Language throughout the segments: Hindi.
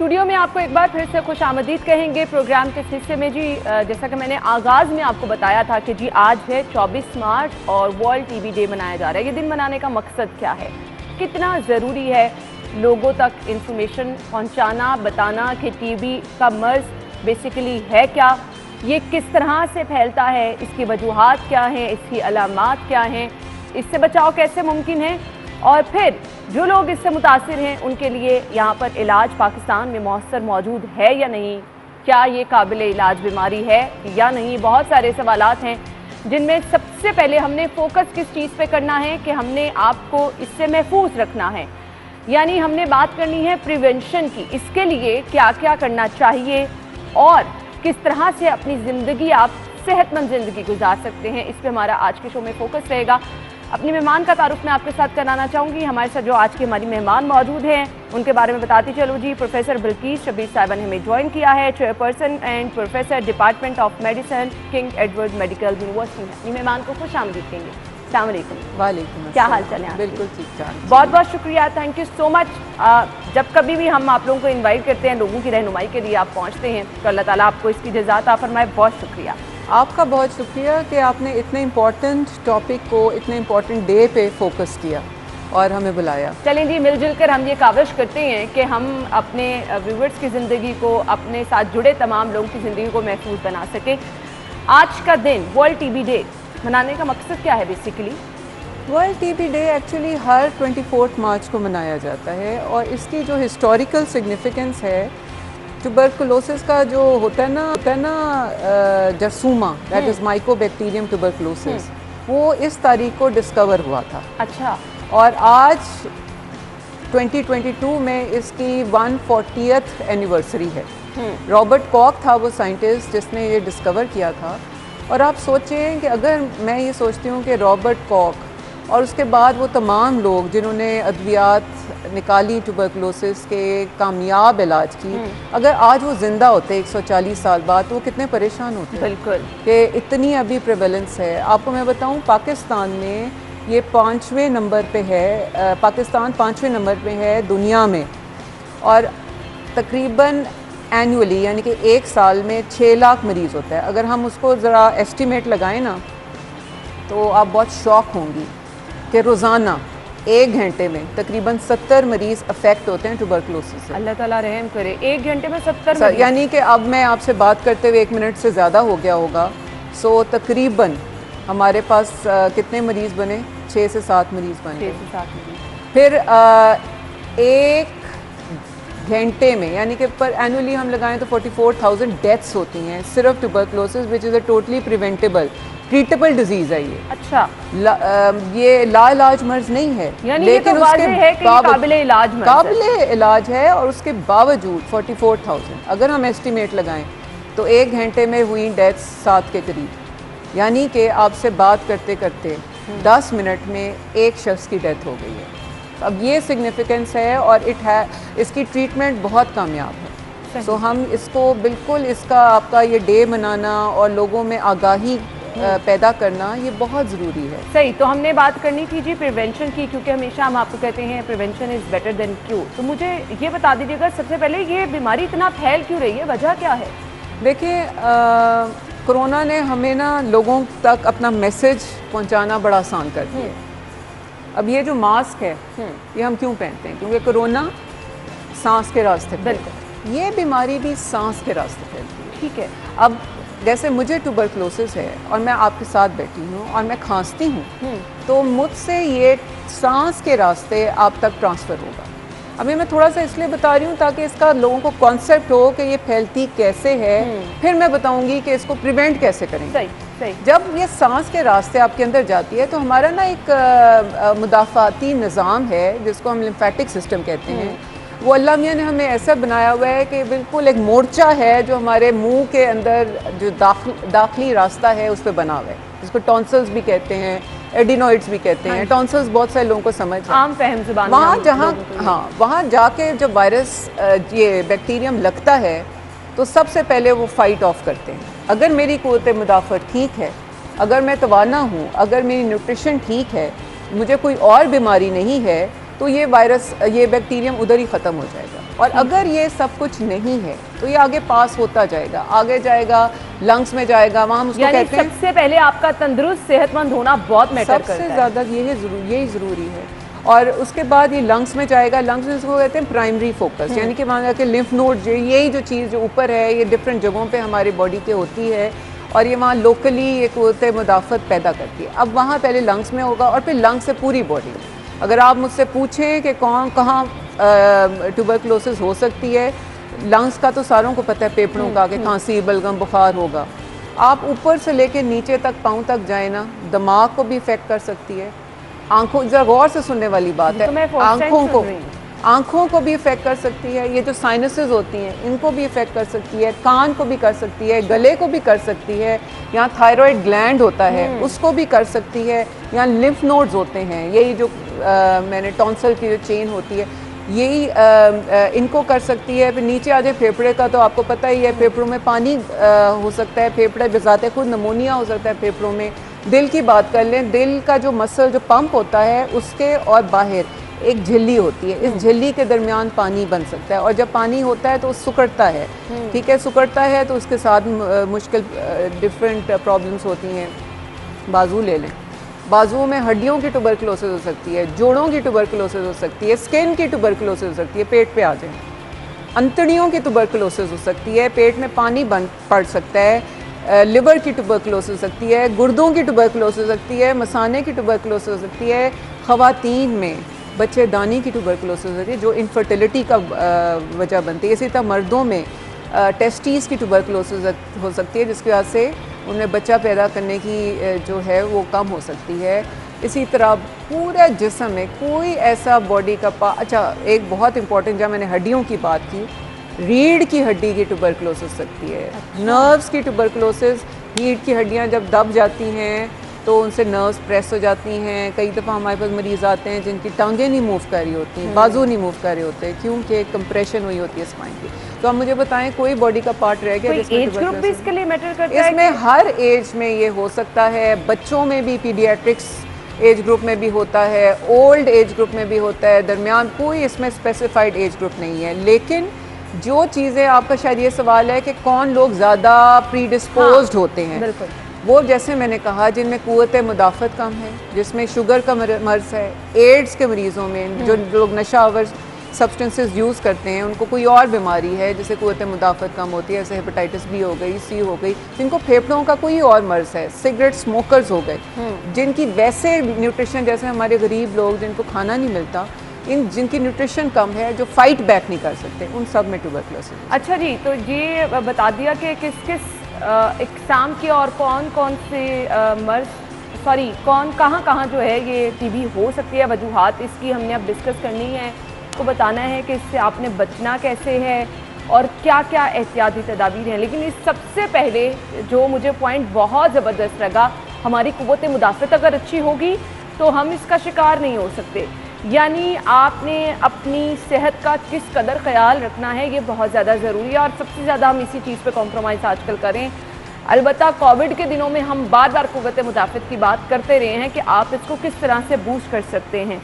स्टूडियो में आपको एक बार फिर से खुशामदीद कहेंगे प्रोग्राम के हिस्से में जी। जैसा कि मैंने आगाज़ में आपको बताया था कि जी आज है 24 मार्च और वर्ल्ड टीबी डे मनाया जा रहा है। ये दिन मनाने का मकसद क्या है, कितना ज़रूरी है लोगों तक इंफॉर्मेशन पहुंचाना, बताना कि टीबी का मर्ज़ बेसिकली है क्या, ये किस तरह से फैलता है, इसकी वजूहात क्या हैं, इसकी अलामात क्या हैं, इससे बचाव कैसे मुमकिन है, और फिर जो लोग इससे मुतासिर हैं उनके लिए यहाँ पर इलाज पाकिस्तान में मौसर मौजूद है या नहीं, क्या ये काबिल इलाज बीमारी है या नहीं। बहुत सारे सवालात हैं जिनमें सबसे पहले हमने फोकस किस चीज़ पे करना है कि हमने आपको इससे महफूज रखना है, यानी हमने बात करनी है प्रिवेंशन की। इसके लिए क्या क्या करना चाहिए और किस तरह से अपनी ज़िंदगी आप सेहतमंद ज़िंदगी गुजार सकते हैं, इस पर हमारा आज के शो में फोकस रहेगा। अपने मेहमान का तारुफ मैं आपके साथ कराना चाहूँगी। हमारे साथ जो आज के हमारी मेहमान मौजूद हैं उनके बारे में बताती चलो जी। प्रोफेसर बिल्किस शब्बीर साहिबा ने हमें ज्वाइन किया है, chairperson and professor department of medicine, king Edward medical university में। अपनी मेहमान को खुश आमदीद कहेंगे। अस्सलाम वालेकुम। वालेकुम। क्या हाल चाल है? बिल्कुल ठीक ठाक। बहुत बहुत शुक्रिया, थैंक यू सो मच। जब कभी भी हम आप लोगों को इन्वाइट करते हैं, लोगों की रहनुमाई के लिए आप पहुँचते हैं, तो अल्लाह ताला आपको इसकी जज़ात अता फरमाए। बहुत शुक्रिया आपका, बहुत शुक्रिया कि आपने इतने इम्पोर्टेंट टॉपिक को इतने इम्पोर्टेंट डे पे फोकस किया और हमें बुलाया। चलें जी, मिलजुल कर हम ये काविश करते हैं कि हम अपने व्यूअर्स की ज़िंदगी को, अपने साथ जुड़े तमाम लोगों की ज़िंदगी को महफूज बना सकें। आज का दिन वर्ल्ड टीबी डे मनाने का मकसद क्या है basically? World TB day actually हर 24 मार्च को मनाया जाता है और इसकी जो हिस्टोरिकल सिग्निफिकेंस है, ट्यूबरकुलोसिस का जो होता है ना जरसूमा, दैट इज़ माइकोबैक्टीरियम ट्यूबरकुलोसिस, वो इस तारीख को डिस्कवर हुआ था। अच्छा। और आज 2022 में इसकी 140th एनिवर्सरी है। रॉबर्ट कॉक था वो साइंटिस्ट जिसने ये डिस्कवर किया था। और आप सोचें कि अगर मैं ये सोचती हूँ कि रॉबर्ट कॉक और उसके बाद वो तमाम लोग जिन्होंने अद्वियात निकाली ट्यूबरकुलोसिस के कामयाब इलाज की, अगर आज वो ज़िंदा होते 140 साल बाद, तो वो कितने परेशान होते। बिल्कुल, कि इतनी अभी प्रेवलेंस है। आपको मैं बताऊं, पाकिस्तान में ये 5वें नंबर पे है। पाकिस्तान 5वें नंबर पे है दुनिया में, और तकरीबन एनुअली यानी कि एक साल में 6 लाख मरीज़ होता है। अगर हम उसको ज़रा एस्टिमेट लगाएं ना, तो आप बहुत शॉक होंगी कि रोज़ाना 1 घंटे में तकरीबन 70 मरीज़ अफेक्ट होते हैं ट्यूबरकुलोसिस से। अल्लाह ताला रहम करे, 1 घंटे में 70 मरीज़। यानी कि अब मैं आपसे बात करते हुए 1 मिनट से ज़्यादा हो गया होगा। सो तकरीबन हमारे पास कितने मरीज़ बने? 6 से 7 मरीज़ बने। 6 से 7 मरीज़। फिर 1 घंटे में, यानी कि पर एनुअली हम लगाएं तो 44,000 डेथ्स होती हैं सिर्फ tuberculosis, which is a totally preventable treatable disease है ये। अच्छा। ये लाइलाज मर्ज नहीं है, यानी लेकिन ये तो उसके है कि काबिल इलाज मर्ज है। काबिल इलाज है, और उसके बावजूद 44,000 अगर हम एस्टिमेट लगाएं तो 1 घंटे में हुई डेथ्स 7 के करीब। यानी कि आपसे बात करते करते 10 मिनट में एक शख्स की डेथ हो गई है। अब ये सिग्निफिकेंस है, और इसकी ट्रीटमेंट बहुत कामयाब है। सो हम इसको बिल्कुल, इसका आपका ये डे मनाना और लोगों में आगाही पैदा करना, ये बहुत ज़रूरी है। सही। तो हमने बात करनी थी जी प्रिवेंशन की, क्योंकि हमेशा हम आपको कहते हैं prevention is better than cure. तो मुझे ये बता दीजिएगा सबसे पहले, ये बीमारी इतना फैल क्यों रही है, वजह क्या है? देखिए, कोरोना ने हमें ना लोगों तक अपना मैसेज पहुंचाना बड़ा आसान कर दिया। अब ये जो मास्क है, ये हम क्यों पहनते हैं? क्योंकि कोरोना सांस के रास्ते फैलता है। ये बीमारी भी सांस के रास्ते फैलती है। ठीक है। अब जैसे मुझे ट्यूबरकुलोसिस है और मैं आपके साथ बैठी हूँ और मैं खांसती हूँ, तो मुझसे ये सांस के रास्ते आप तक ट्रांसफ़र होगा। अभी मैं थोड़ा सा इसलिए बता रही हूँ ताकि इसका लोगों को कॉन्सेप्ट हो कि ये फैलती कैसे है। फिर मैं बताऊँगी कि इसको प्रिवेंट कैसे करेंगे। सही सही। जब ये सांस के रास्ते आपके अंदर जाती है, तो हमारा ना एक मुदाफ़ाती निज़ाम है जिसको हम लिम्फेटिक सिस्टम कहते हैं। वो अल्लाह मियाँ ने हमें ऐसा बनाया हुआ है कि बिल्कुल एक मोर्चा है जो हमारे मुंह के अंदर जो दाखिली रास्ता है उस पर बना हुआ है, जिसको टॉन्सिल्स भी कहते हैं, एडिनोइड्स भी कहते हैं। टॉन्सिल्स बहुत सारे लोगों को समझ है, आम फहम ज़ुबान में। वहाँ जहाँ, हाँ, वहाँ जाके जब वायरस ये बैक्टीरियम लगता है तो सबसे पहले वो फाइट ऑफ करते हैं। अगर मेरी क़ुव्वत मुदाफ़त ठीक है, अगर मैं तवाना हूँ, अगर मेरी न्यूट्रिशन ठीक है, मुझे कोई और बीमारी नहीं है, तो ये वायरस, ये बैक्टीरियम उधर ही ख़त्म हो जाएगा। और अगर ये सब कुछ नहीं है तो ये आगे पास होता जाएगा, आगे जाएगा, लंग्स में जाएगा, वहाँ हम उसको कहते हैं। सबसे पहले आपका तंदुरुस्त सेहतमंद होना बहुत मैटर करता है, सबसे ज़्यादा यही ज़रूरी है। और उसके बाद ये लंग्स में जाएगा, लंग्स में इसको कहते हैं प्राइमरी फोकस, यानी कि मान के लिम्फ नोड यही जो चीज़ जो ऊपर है ये डिफरेंट जगहों पे हमारी बॉडी के होती है और ये वहाँ लोकली ये क़ुव्वत मुदाफ़त पैदा करती है। अब वहाँ पहले लंग्स में होगा और फिर लंग्स से पूरी बॉडी में। अगर आप मुझसे पूछें कि कहाँ ट्यूबरकुलोसिस हो सकती है, लंग्स का तो सारों को पता है, फेफड़ों का कि खांसी, बलगम, बुखार होगा। आप ऊपर से लेके नीचे तक, पाँव तक जाए ना, दिमाग को भी इफ़ेक्ट कर सकती है, आंखों, जरा गौर से सुनने वाली बात है, आंखों को भी इफ़ेक्ट कर सकती है, ये जो साइनसेस होती हैं इनको भी इफ़ेक्ट कर सकती है, कान को भी कर सकती है, गले को भी कर सकती है, यहाँ थायराइड ग्लैंड होता है उसको भी कर सकती है, यहाँ लिम्फ नोड्स होते हैं, यही जो मैंने टॉन्सल की जो चेन होती है यही इनको कर सकती है। फिर नीचे आ जाए फेफड़े का, तो आपको पता ही है फेफड़ों में पानी हो सकता है, फेफड़े बजाते खुद नमोनिया हो सकता है फेफड़ों में। दिल की बात कर लें, दिल का जो मसल जो पंप होता है उसके और बाहर एक झिल्ली होती है, इस झिल्ली के दरमियान पानी बन सकता है और जब पानी होता है तो सिकुड़ता है, ठीक है, सिकुड़ता है तो उसके साथ मुश्किल डिफरेंट प्रॉब्लम्स होती हैं। बाजू ले लें, बाजुओं में हड्डियों की ट्यूबरकुलोसिस हो सकती है, जोड़ों की ट्यूबरकुलोसिस हो सकती है, स्किन की ट्यूबरकुलोसिस हो सकती है, पेट पे आ जाए, अंतड़ियों की ट्यूबरकुलोसिस हो सकती है, पेट में पानी बन पड़ सकता है, लिवर की ट्यूबरकुलोसिस हो सकती है, गुर्दों की ट्यूबरकुलोसिस हो सकती है, मसाने की ट्यूबरकुलोसिस हो सकती है, ख़वातीन में बच्चेदानी की ट्यूबरकुलोसिस हो सकती है जो इनफर्टिलिटी का वजह बनती है। इसी तरह मर्दों में टेस्टीज़ की ट्यूबरकुलोसिस हो सकती है जिसकी वजह से उनमें बच्चा पैदा करने की जो है वो कम हो सकती है। इसी तरह पूरे जिस्म में कोई ऐसा बॉडी का अच्छा, एक बहुत इंपॉर्टेंट, जब मैंने हड्डियों की बात की, रीढ़ की हड्डी की ट्यूबरकुलोसिस सकती है, नर्व्स की ट्यूबरकुलोसिस, रीढ़ की हड्डियाँ जब दब जाती हैं तो उनसे नर्व्स प्रेस हो जाती हैं। कई दफ़ा हमारे पास मरीज़ आते हैं जिनकी टांगें नहीं मूव कर रही होती, बाजू नहीं मूव कर रहे होते क्योंकि कंप्रेशन हुई होती है स्पाइन की। तो आप मुझे बताएं कोई बॉडी का पार्ट रह गया जिसमें एज ग्रुप भी इसके लिए मैटर करता है? इसमें हर एज में ये हो सकता है, बच्चों में भी, पीडियाट्रिक्स एज ग्रुप में भी होता है, ओल्ड एज ग्रुप में भी होता है, दरमियान कोई इसमें स्पेसिफाइड एज ग्रुप नहीं है। लेकिन जो चीज़ें, आपका शायद ये सवाल है कि कौन लोग ज़्यादा प्रीडिस्पोज्ड होते हैं, बिल्कुल वो जैसे मैंने कहा जिनमें क़ुव्वत मुदाफ़त कम है, जिसमें शुगर का मर्ज़ है, एड्स के मरीज़ों में, जो लोग नशावर सब्सटेंसेस यूज़ करते हैं, उनको कोई और बीमारी है जिससे क़ुव्वत मुदाफ़त कम होती है, जैसे हेपेटाइटिस बी हो गई, सी हो गई, जिनको फेफड़ों का कोई और मर्ज़ है, सिगरेट स्मोकर्स हो गए, जिनकी वैसे न्यूट्रिशन, जैसे हमारे गरीब लोग जिनको खाना नहीं मिलता, जिनकी न्यूट्रिशन कम है, जो फाइट बैक नहीं कर सकते, उन सब में ट्यूबरकुलोसिस। अच्छा जी, तो ये बता दिया कि किस किस एग्ज़ाम की और कौन कौन से कहाँ जो है ये टीबी हो सकती है, वजूहात इसकी हमने अब डिस्कस करनी है, को बताना है कि इससे आपने बचना कैसे है और क्या क्या एहतियाती तदाबीर हैं। लेकिन इस सबसे पहले जो मुझे पॉइंट बहुत ज़बरदस्त लगा, हमारी क़ुव्वत मुदाफ़त अगर अच्छी होगी तो हम इसका शिकार नहीं हो सकते। यानी आपने अपनी सेहत का किस कदर ख्याल रखना है ये बहुत ज़्यादा ज़रूरी है और सबसे ज़्यादा हम इसी चीज़ पे कॉम्प्रोमाइज़ आजकल करें। अलबत्ता कोविड के दिनों में हम बार बार क़ुव्वत मुदाफ़त की बात करते रहे हैं कि आप इसको किस तरह से बूस्ट कर सकते हैं।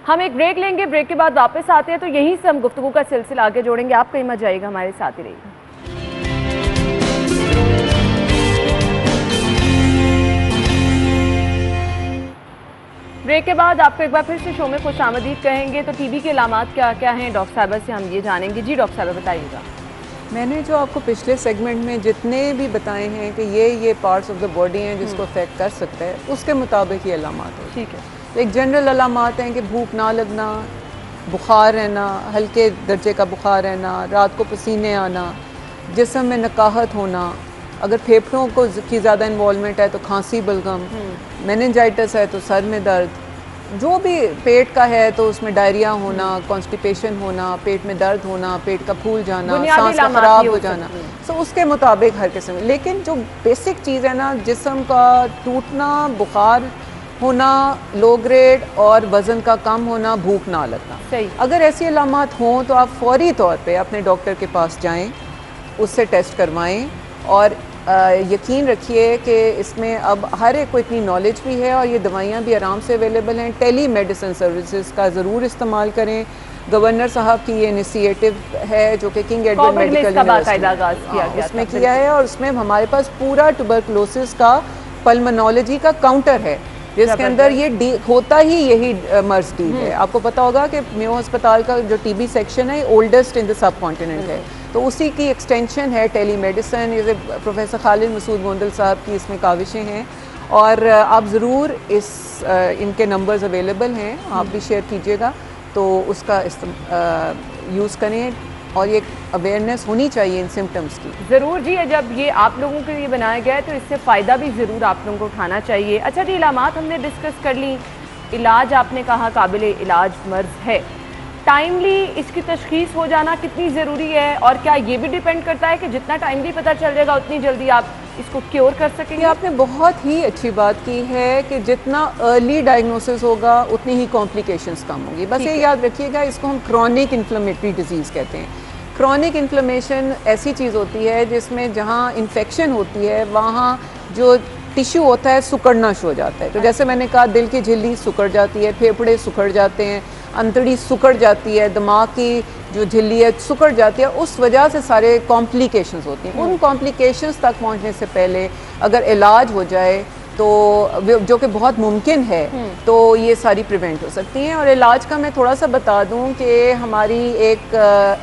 हम एक ब्रेक लेंगे, ब्रेक के बाद वापस आते हैं तो यहीं से हम गुफ्तगू का सिलसिला आगे जोड़ेंगे। आप कहीं मत जाइएगा, हमारे साथ ही रहिएगा। ब्रेक के बाद आपको एक बार फिर से शो में खुशामदीद कहेंगे। तो टीबी के अलामात क्या क्या हैं, डॉक्टर साहिबा से हम ये जानेंगे। जी डॉक्टर साहिबा बताइएगा। मैंने जो आपको पिछले सेगमेंट में जितने भी बताए हैं कि ये पार्ट्स ऑफ द बॉडी हैं जिसको अफेक्ट कर सकता है, उसके मुताबिक ये अलामात है। ठीक है, एक जनरल अलामात हैं कि भूख ना लगना, बुखार रहना, हल्के दर्जे का बुखार रहना, रात को पसीने आना, जिस्म में नकाहत होना, अगर फेफड़ों को की ज़्यादा इन्वॉल्वमेंट है तो खांसी, बलगम, मेनिंजाइटिस है तो सर में दर्द, जो भी पेट का है तो उसमें डायरिया होना, कॉन्स्टिपेशन होना, पेट में दर्द होना, पेट का फूल जाना, सांस का खराब हो जाना, तो उसके मुताबिक हर किस्म। लेकिन जो बेसिक चीज़ है ना, जिस्म का टूटना, बुखार होना, लो ग्रेड और वज़न का कम होना, भूख ना लगना, सही। अगर ऐसी अलामात हों तो आप फौरी तौर पे अपने डॉक्टर के पास जाएं, उससे टेस्ट करवाएं और यकीन रखिए कि इसमें अब हर एक को इतनी नॉलेज भी है और ये दवाइयाँ भी आराम से अवेलेबल हैं। टेली मेडिसिन सर्विसेज का ज़रूर इस्तेमाल करें। गवर्नर साहब की ये इनिशिएटिव है जो कि किंग एडवर्ड कोविड में मेडिकल इसका बाकायदा आगाज किया गया उसमें था, किया है, और उसमें हमारे पास पूरा ट्यूबरकुलोसिस का पल्मोनोलॉजी का काउंटर है जिसके अंदर ये होता ही यही मर्ज डी है। आपको पता होगा कि मेयो अस्पताल का जो टीबी सेक्शन है oldest in the sub continent है, तो उसी की एक्सटेंशन है टेलीमेडिसिन। जैसे प्रोफेसर खालिद मसूद गोंदल साहब की इसमें काविशें हैं, और आप ज़रूर इनके नंबर्स अवेलेबल हैं, आप भी शेयर कीजिएगा तो उसका यूज़ करें, और ये अवेयरनेस होनी चाहिए इन सिम्टम्स की। ज़रूर जी, जब ये आप लोगों के लिए बनाया गया है तो इससे फ़ायदा भी ज़रूर आप लोगों को उठाना चाहिए। अच्छा जी, इलामात हमने डिस्कस कर ली, इलाज आपने कहा काबिल इलाज मर्ज़ है, टाइमली इसकी तशखीस हो जाना कितनी ज़रूरी है, और क्या ये भी डिपेंड करता है कि जितना टाइमली पता चल जाएगा उतनी जल्दी आप इसको क्योर कर सकेंगे? आपने बहुत ही अच्छी बात की है कि जितना अर्ली डायग्नोसिस होगा उतनी ही कॉम्प्लिकेशंस कम होंगी। बस ये याद रखिएगा, इसको हम क्रॉनिक इन्फ्लेमेटरी डिजीज़ कहते हैं। क्रॉनिक इन्फ्लेमेशन ऐसी चीज़ होती है जिसमें जहाँ इन्फेक्शन होती है वहाँ जो टिश्यू होता है सुकड़ना शुरू हो जाता है। तो जैसे मैंने कहा, दिल की झिल्ली सुकड़ जाती है, फेफड़े सुकड़ जाते हैं, अंतड़ी सुकड़ जाती है, दिमाग की जो झिल्ली है सुकड़ जाती है, उस वजह से सारे कॉम्प्लिकेशंस होती हैं। उन कॉम्प्लिकेशंस तक पहुंचने से पहले अगर इलाज हो जाए तो जो कि बहुत मुमकिन है, तो ये सारी प्रिवेंट हो सकती हैं। और इलाज का मैं थोड़ा सा बता दूं कि हमारी एक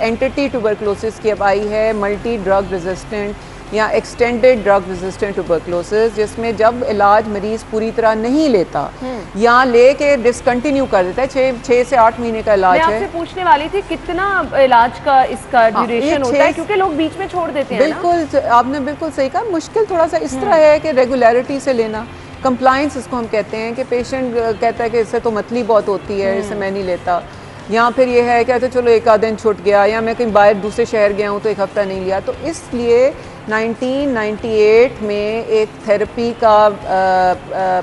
एंटिटी ट्यूबरकुलोसिस की अब आई है, मल्टी ड्रग रेजिस्टेंट या एक्सटेंडेड ड्रग रेजिस्टेंट ट्यूबरकुलोसिस, जिसमें जब इलाज मरीज पूरी तरह नहीं लेता या लेके डिसकंटिन्यू कर देता है, 6 से 8 महीने का इलाज है। मैं आपसे पूछने वाली थी कितना इलाज का इसका ड्यूरेशन होता है, क्योंकि लोग बीच में छोड़ देते हैं। बिल्कुल, आपने बिल्कुल सही कहा। मुश्किल थोड़ा सा इस तरह है कि रेगुलरिटी से लेना, कंप्लाइंस इसको हम कहते हैं, कि पेशेंट कहता है कि इससे तो मतली बहुत होती है, इससे मैं नहीं लेता, या फिर ये है कि अच्छा चलो एक आध दिन छूट गया, या मैं कहीं बाहर दूसरे शहर गया हूँ तो एक हफ्ता नहीं लिया। तो इसलिए 1998 में एक थेरेपी का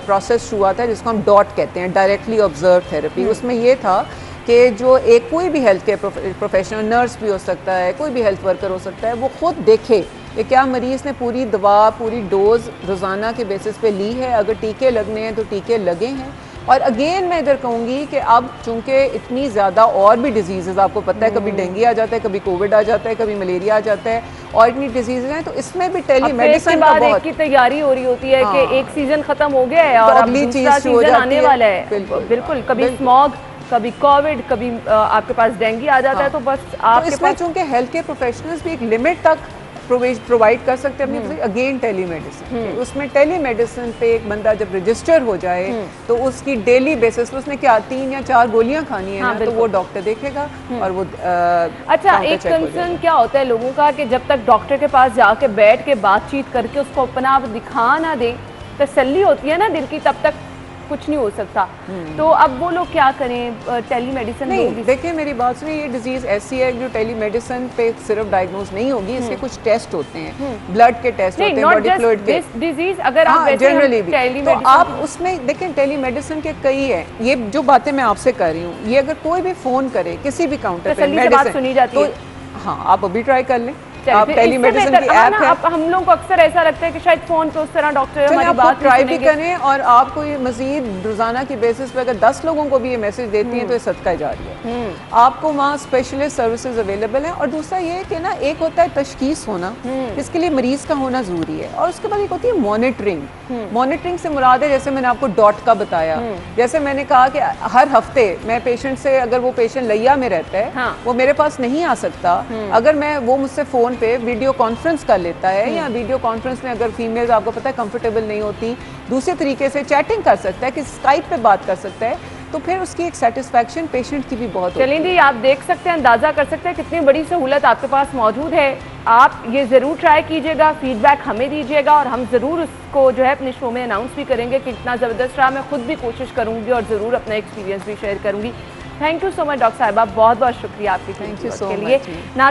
प्रोसेस शुरू था जिसको हम डॉट कहते हैं, डायरेक्टली ऑब्जर्व थेरेपी। उसमें ये था कि जो एक कोई भी हेल्थ केयर प्रोफेशनल, नर्स भी हो सकता है, कोई भी हेल्थ वर्कर हो सकता है, वो खुद देखे कि क्या मरीज़ ने पूरी दवा, पूरी डोज रोज़ाना के बेसिस पे ली है। अगर टीके लगने हैं तो टीके लगे हैं। और अगेन मैं इधर कहूँगी कि अब चूँकि इतनी ज़्यादा और भी डिजीज़ आपको पता है, कभी डेंगू आ जाता है, कभी कोविड आ जाता है, कभी मलेरिया आ जाता है, और इतनी डिजीज़ हैं, तो इसमें भी टेलीमेडिसिन का बहुत की तैयारी हो रही होती है कि एक सीज़न ख़त्म हो गया है और अब दूसरा सीज़न आने वाला है। बिल्कुल, कभी स्मॉग, कभी कोविड, कभी आपके पास डेंगू आ जाता है, तो बस आपके पास चूँकि हेल्थ केयर प्रोफेशनल्स भी एक लिमिट तक प्रोवाइड कर सकते हैं अपनी। अगेन टेलीमेडिसिन, उसमें टेलीमेडिसिन पे एक बंदा जब रजिस्टर हो जाए तो उसकी डेली बेसिस पे उसने क्या 3 या 4 गोलियां खानी है, तो वो डॉक्टर देखेगा और वो अच्छा, एक कंसर्न क्या होता है लोगों का कि जब तक डॉक्टर के पास जाके बैठ के बातचीत करके उसको अपना आप दिखा ना दे, तसल्ली होती है ना दिल की, तब तक कुछ नहीं हो सकता। तो अब वो लोग क्या करें? टेलीमेडिसिन नहीं, देखिए मेरी बात सुनिए, ये डिजीज़ ऐसी है जो टेलीमेडिसिन पे सिर्फ डायग्नोज नहीं होगी, इसके कुछ टेस्ट होते हैं, ब्लड के टेस्ट होते हैं, बॉडी फ्लूइड के डिजीज। अगर आप जनरली भी तो आप उसमें देखें, टेलीमेडिसिन के कई है। ये जो बातें मैं आपसे कर रही हूँ, ये अगर कोई भी फ़ोन करे किसी भी काउंटर पे मेडिसिन सुनी जाती है, हाँ आप अभी ट्राई कर लें। आप टेलीमेडिसिन की ऐप है, हम लोग को अक्सर ऐसा लगता है कि शायद फोन पे उस तरह डॉक्टर हमारी बात ट्राई भी करें, और आपको ये मजीद रोजाना की बेसिस पे अगर 10 लोगों को भी ये मैसेज देती हैं तो ये सदका जारी है। आपको वहाँ स्पेशलिस्ट सर्विसेज अवेलेबल हैं। और दूसरा ये कि ना, एक होता है तशखीस होना, इसके लिए मरीज का होना जरूरी है, और उसके बाद एक होती है मॉनिटरिंग। मॉनिटरिंग से मुराद है, जैसे मैंने आपको डॉट का बताया, जैसे मैंने कहा कि हर हफ्ते मैं पेशेंट से, अगर वो पेशेंट लैया में रहता है, वो मेरे पास नहीं आ सकता, अगर मैं वो मुझसे फोन पे वीडियो कॉन्फ्रेंस कर लेता है, या वीडियो कॉन्फ्रेंस में अगर फीमेल्स आपको पता है कंफर्टेबल नहीं होती, दूसरे तरीके से चैटिंग कर सकता है, कि स्काइप पे बात कर सकता है, तो फिर उसकी एक सेटिस्फैक्शन पेशेंट की भी बहुत होती है। चलिए जी, आप देख सकते हैं, अंदाजा कर सकते हैं कितनी बड़ी सहूलत आपके पास मौजूद है। आप ये ज़रूर ट्राई कीजिएगा, फीडबैक हमें दीजिएगा, और हम ज़रूर उसको जो है अपने शो में अनाउंस भी करेंगे कि कितना ज़बरदस्त रहा। मैं खुद भी कोशिश करूँगी और ज़रूर अपना एक्सपीरियंस भी शेयर करूँगी। Thank you so much doctor साहिबा, बहुत बहुत शुक्रिया आपकी थैंक यू के लिए।